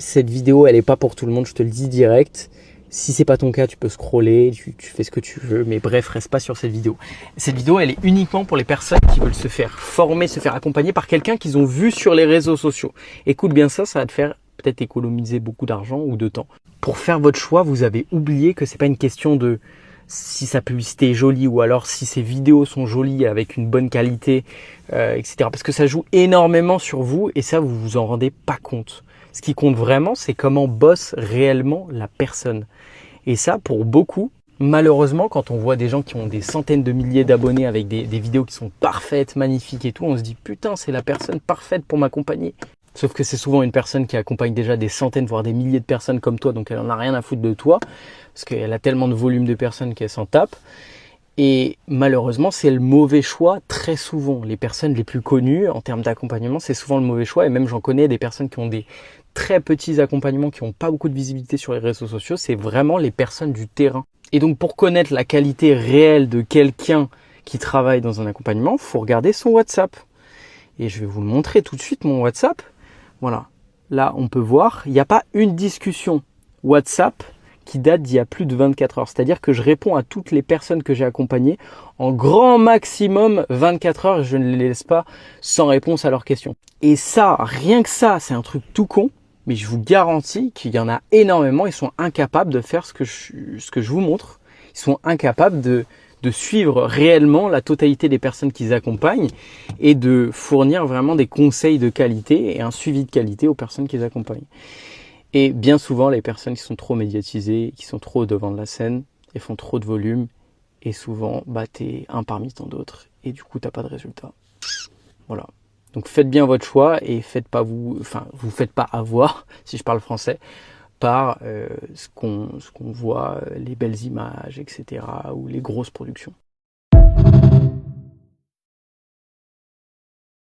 cette vidéo, elle n'est pas pour tout le monde, je te le dis direct. Si c'est pas ton cas, tu peux scroller, tu fais ce que tu veux, mais bref, reste pas sur cette vidéo. Cette vidéo, elle est uniquement pour les personnes qui veulent se faire former, se faire accompagner par quelqu'un qu'ils ont vu sur les réseaux sociaux. Écoute bien ça va te faire peut-être économiser beaucoup d'argent ou de temps. Pour faire votre choix, vous avez oublié que c'est pas une question de si sa publicité est jolie ou alors si ses vidéos sont jolies avec une bonne qualité, etc. Parce que ça joue énormément sur vous et ça, vous vous en rendez pas compte. Ce qui compte vraiment, c'est comment bosse réellement la personne. Et ça, pour beaucoup, malheureusement, quand on voit des gens qui ont des centaines de milliers d'abonnés avec des vidéos qui sont parfaites, magnifiques et tout, on se dit putain, c'est la personne parfaite pour m'accompagner. Sauf que c'est souvent une personne qui accompagne déjà des centaines, voire des milliers de personnes comme toi, donc elle en a rien à foutre de toi, parce qu'elle a tellement de volume de personnes qu'elle s'en tape. Et malheureusement, c'est le mauvais choix très souvent. Les personnes les plus connues en termes d'accompagnement, c'est souvent le mauvais choix. Et même j'en connais des personnes qui ont des très petits accompagnements, qui n'ont pas beaucoup de visibilité sur les réseaux sociaux. C'est vraiment les personnes du terrain. Et donc pour connaître la qualité réelle de quelqu'un qui travaille dans un accompagnement, il faut regarder son WhatsApp. Et je vais vous le montrer tout de suite, mon WhatsApp. Voilà. Là, on peut voir, il n'y a pas une discussion WhatsApp qui date d'il y a plus de 24 heures. C'est-à-dire que je réponds à toutes les personnes que j'ai accompagnées en grand maximum 24 heures et je ne les laisse pas sans réponse à leurs questions. Et ça, rien que ça, c'est un truc tout con, mais je vous garantis qu'il y en a énormément. Ils sont incapables de faire ce que je vous montre. Ils sont incapables de suivre réellement la totalité des personnes qu'ils accompagnent et de fournir vraiment des conseils de qualité et un suivi de qualité aux personnes qu'ils accompagnent. Et bien souvent, les personnes qui sont trop médiatisées, qui sont trop devant de la scène, elles font trop de volume. Et souvent, t'es un parmi tant d'autres. Et du coup, t'as pas de résultat. Voilà. Donc, faites bien votre choix et vous faites pas avoir, si je parle français, par ce qu'on voit, les belles images, etc. ou les grosses productions.